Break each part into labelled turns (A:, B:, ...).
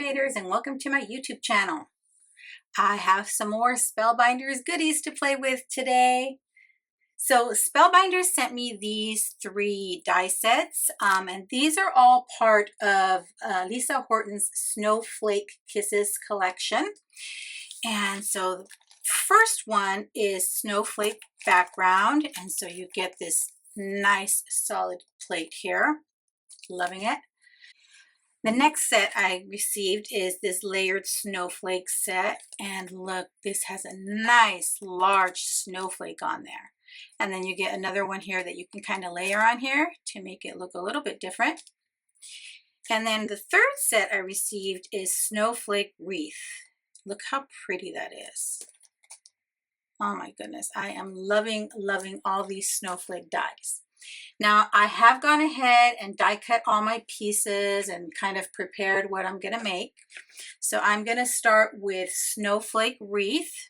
A: Handmaders, and welcome to my YouTube channel. I have some more Spellbinders goodies to play with today. So Spellbinders sent me these 3 die sets, and these are all part of Lisa Horton's Snowflake Kisses collection. And so the first one is Snowflake background, and so you get this nice solid plate here. Loving it. The next set I received is this layered snowflake set, and look, this has a nice large snowflake on there. And then you get another one here that you can kind of layer on here to make it look a little bit different. And then the third set I received is snowflake wreath. Look how pretty that is. Oh my goodness, I am loving all these snowflake dies. Now I have gone ahead and die cut all my pieces and kind of prepared what I'm going to make. So I'm going to start with snowflake wreath,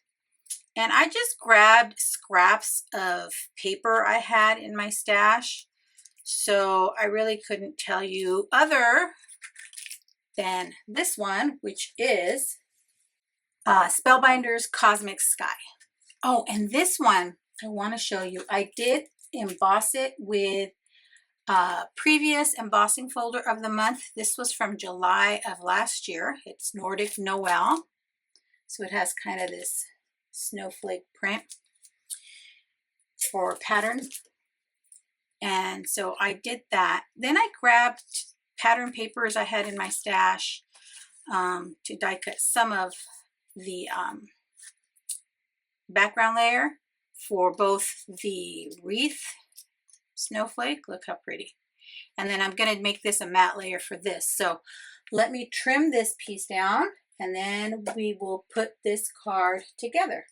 A: and I just grabbed scraps of paper I had in my stash. So I really couldn't tell you other than this one, which is Spellbinders Cosmic Sky. Oh, and this one I want to show you. I did emboss it with previous embossing folder of the month. This was from July of last year. It's Nordic Noel, so it has kind of this snowflake print for pattern, and so I did that. Then I grabbed pattern papers I had in my stash to die cut some of the background layer for both the wreath snowflake. Look how pretty. And then I'm going to make this a matte layer for this. So let me trim this piece down, and then we will put this card together.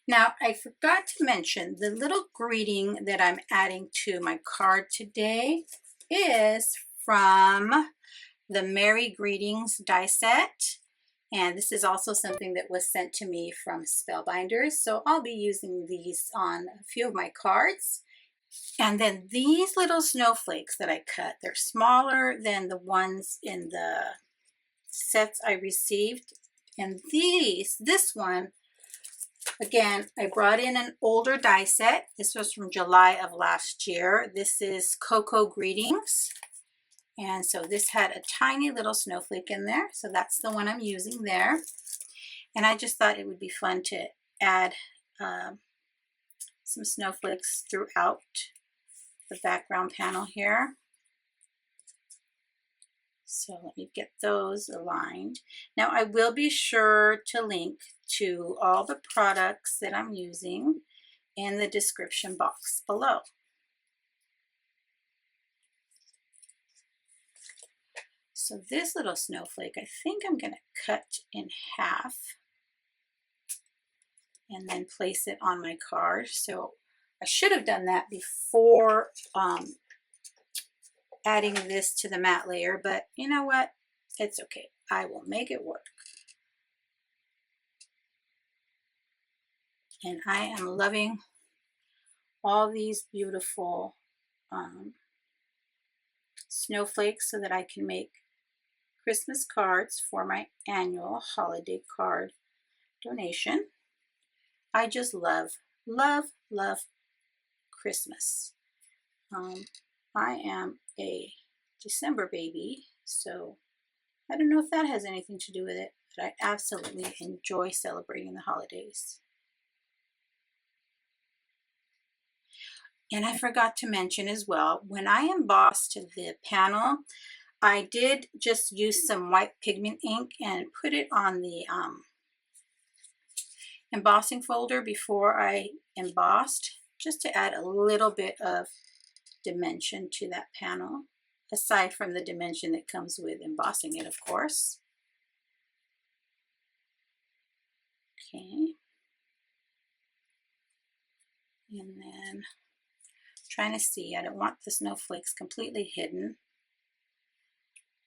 A: Now, I forgot to mention the little greeting that I'm adding to my card today is from the Merry Greetings die set. And this is also something that was sent to me from Spellbinders. So I'll be using these on a few of my cards. And then these little snowflakes that I cut, they're smaller than the ones in the sets I received. And this one, again, I brought in an older die set. This was from July of last year. This is Cocoa Greetings. And so this had a tiny little snowflake in there. So that's the one I'm using there. And I just thought it would be fun to add some snowflakes throughout the background panel here. So let me get those aligned. Now I will be sure to link to all the products that I'm using in the description box below. So this little snowflake, I think I'm going to cut in half and then place it on my card. So I should have done that before adding this to the matte layer, but you know what? It's okay. I will make it work. And I am loving all these beautiful snowflakes so that I can make Christmas cards for my annual holiday card donation. I just love, love, love Christmas. I am a December baby, so I don't know if that has anything to do with it, but I absolutely enjoy celebrating the holidays. And I forgot to mention as well, when I embossed the panel, I did just use some white pigment ink and put it on the embossing folder before I embossed, just to add a little bit of dimension to that panel, aside from the dimension that comes with embossing it, of course. Okay. And then trying to see, I don't want the snowflakes completely hidden,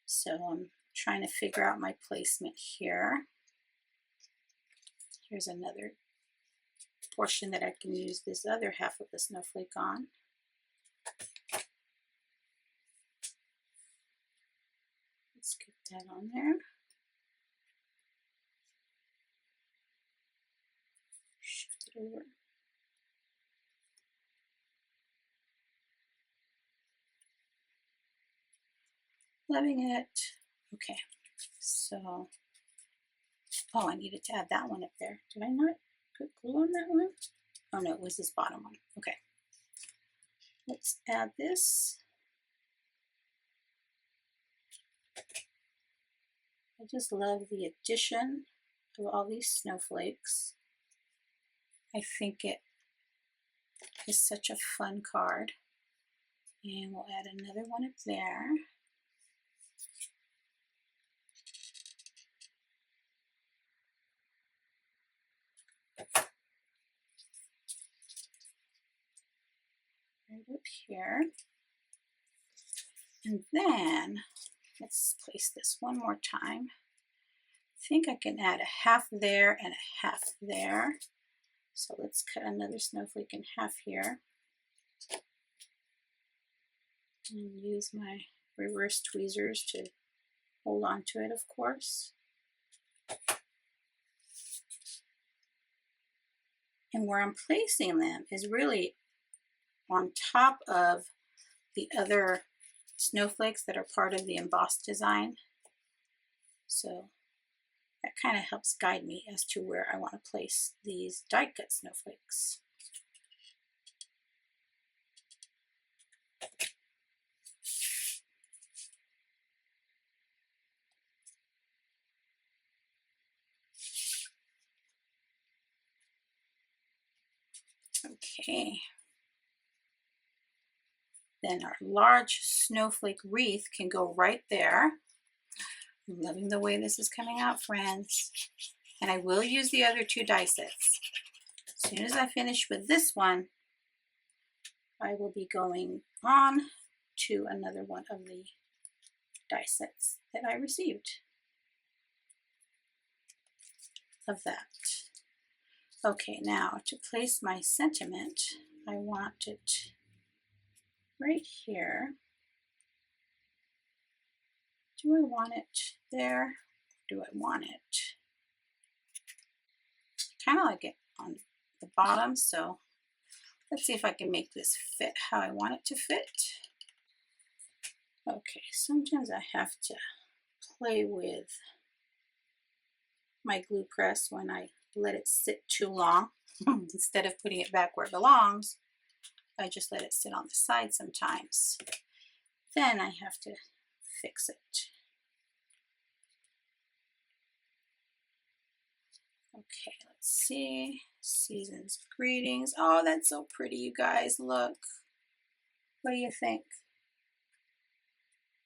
A: so I'm trying to figure out my placement here. Here's another portion that I can use this other half of the snowflake on. Let's get that on there. Shift it over. Loving it. Okay, so, oh, I needed to add that one up there. Did I not put glue on that one? Oh no, it was this bottom one. Okay, let's add this. I just love the addition of all these snowflakes. I think it is such a fun card. And we'll add another one up there. Right up here. And then let's place this one more time. I think I can add a half there and a half there. So let's cut another snowflake in half here. And use my reverse tweezers to hold on to it, of course. And where I'm placing them is really on top of the other snowflakes that are part of the embossed design. So that kind of helps guide me as to where I want to place these die cut snowflakes. Okay. Then our large snowflake wreath can go right there. I'm loving the way this is coming out, friends. And I will use the other two die sets. As soon as I finish with this one, I will be going on to another one of the die sets that I received of that. Okay, now to place my sentiment, I want it right here. Do I want it there? Do I want it kind of like it on the bottom? So let's see if I can make this fit how I want it to fit. Okay, sometimes I have to play with my glue press when I let it sit too long. Instead of putting it back where it belongs, I just let it sit on the side sometimes. Then I have to fix it. Okay, let's see. Season's greetings. Oh, that's so pretty, you guys. Look. What do you think?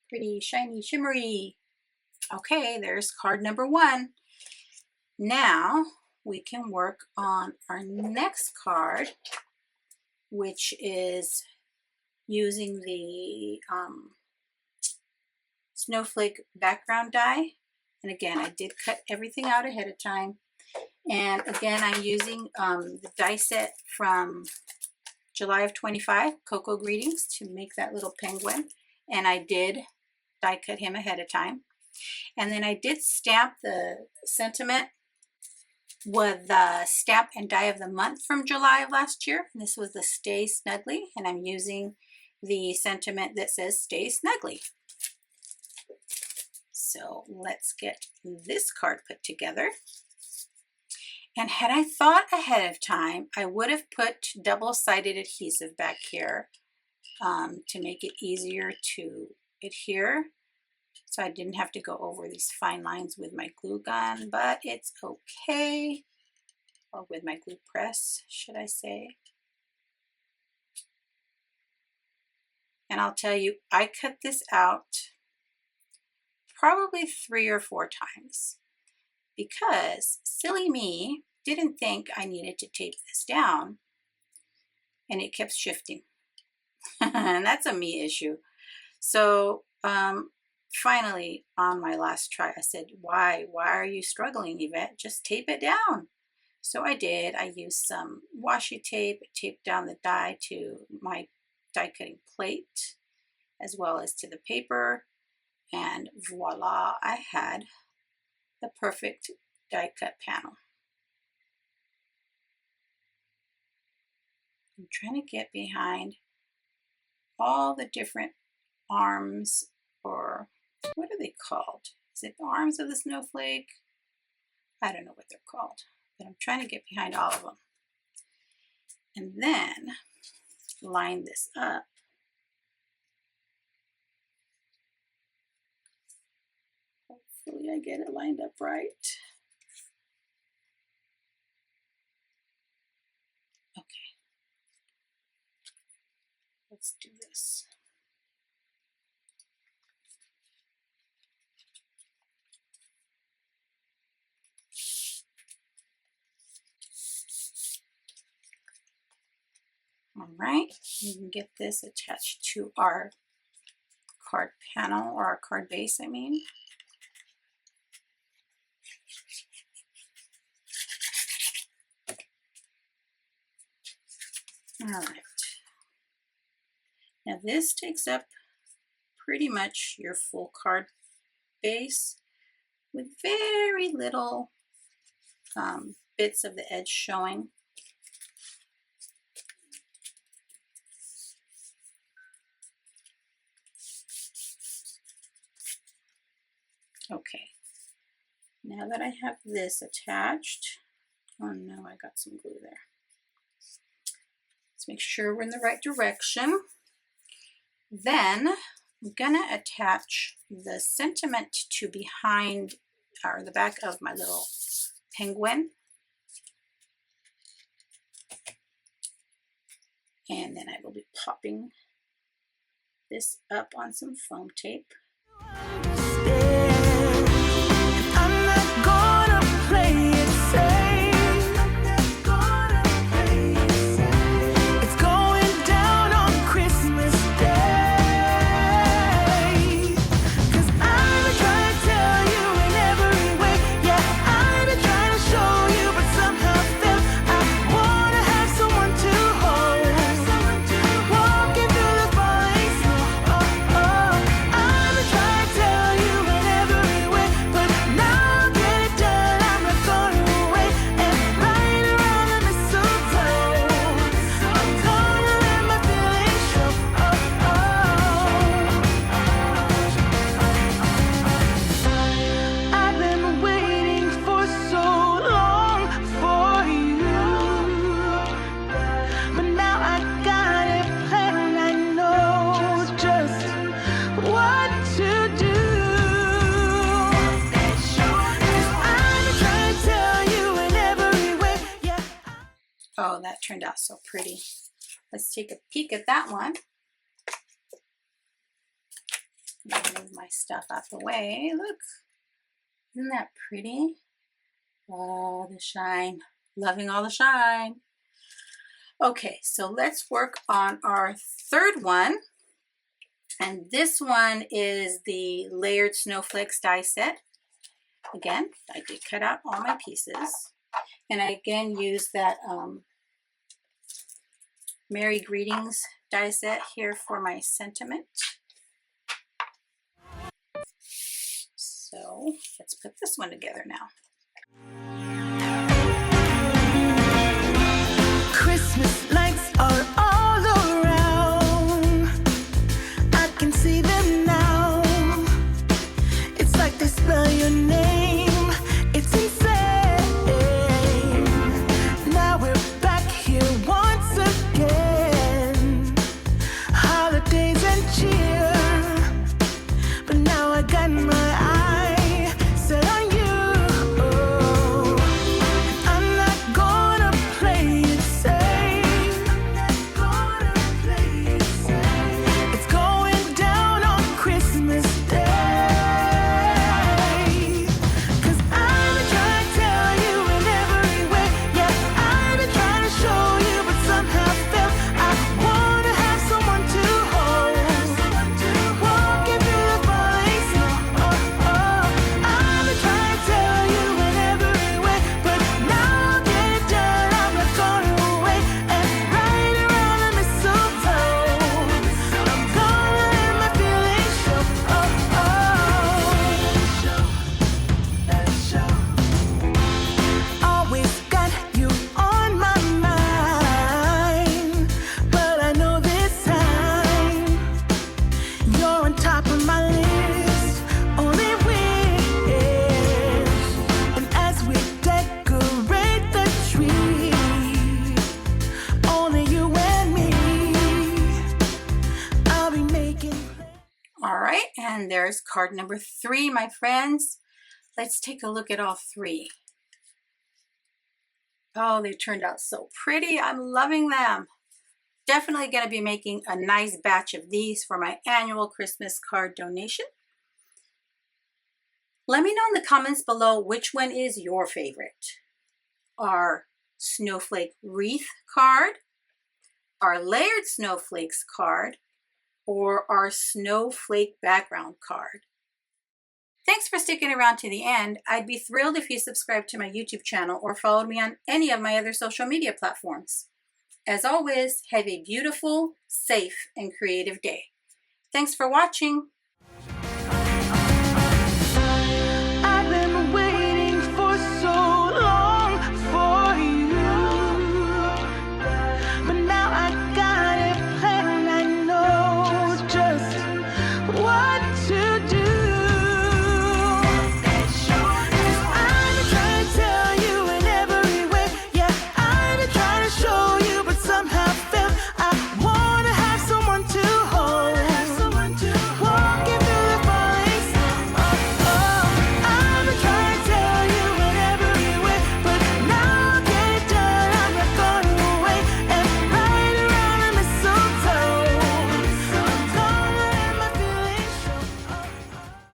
A: Pretty, shiny, shimmery. Okay, there's card number one. Now we can work on our next card, which is using the snowflake background die. And again, I did cut everything out ahead of time. And again, I'm using the die set from July of 25, Cocoa Greetings, to make that little penguin. And I did die cut him ahead of time. And then I did stamp the sentiment with the stamp and die of the month from July of last year. And this was the Stay Snuggly, and I'm using the sentiment that says Stay Snuggly. So let's get this card put together. And had I thought ahead of time, I would have put double-sided adhesive back here to make it easier to adhere, so I didn't have to go over these fine lines with my glue gun, but it's okay, or with my glue press, should I say. And I'll tell you, I cut this out probably 3 or 4 times because silly me didn't think I needed to tape this down, and it kept shifting. And that's a me issue. So finally, on my last try, I said, why are you struggling, Yvette? Just tape it down. So I did. I used some washi tape, taped down the die to my die cutting plate as well as to the paper, and voila, I had the perfect die cut panel. I'm trying to get behind all the different arms, or what are they called? Is it the arms of the snowflake? I don't know what they're called, but I'm trying to get behind all of them. And then line this up. Hopefully I get it lined up right. Okay. Let's do this. All right, we can get this attached to our card panel, or our card base, I mean. All right. Now this takes up pretty much your full card base with very little bits of the edge showing. Okay, now that I have this attached, oh no, I got some glue there. Let's make sure we're in the right direction. Then I'm gonna attach the sentiment to behind, or the back of my little penguin. And then I will be popping this up on some foam tape. Oh, that turned out so pretty. Let's take a peek at that one. Move my stuff out the way. Look, isn't that pretty? Oh, the shine. Loving all the shine. Okay, so let's work on our third one. And this one is the Layered Snowflakes die set. Again, I did cut out all my pieces. And I again use that Merry Greetings die set here for my sentiment. So let's put this one together now.
B: Christmas lights are all around. I can see them now. It's like they spell your name. It's insane. Now we're back here once again. Holidays and cheer. But now I got my eye set on you. I'm not gonna play it safe. I'm not gonna play it safe. It's going down on Christmas Day. 'Cause I've been trying to tell you in every way. Yeah, I've been trying to show you, but somehow failed. I wanna have someone to hold. Walking through the falling snow. I've been trying to tell you in every way, but now I'll get it done. I'm not gonna wait. And right around the mistletoe, I'm gonna let my feelings show. Always got you on my mind, but I know this time you're on top of my list. Only wish. And as we decorate the tree, only you and me, I'll be making
A: All right, and there's card number 3, my friends. Let's take a look at all 3. Oh, they turned out so pretty. I'm loving them. Definitely going to be making a nice batch of these for my annual Christmas card donation. Let me know in the comments below which one is your favorite. Our snowflake wreath card, our layered snowflakes card, or our snowflake background card. Thanks for sticking around to the end. I'd be thrilled if you subscribed to my YouTube channel or followed me on any of my other social media platforms. As always, have a beautiful, safe, and creative day. Thanks for watching.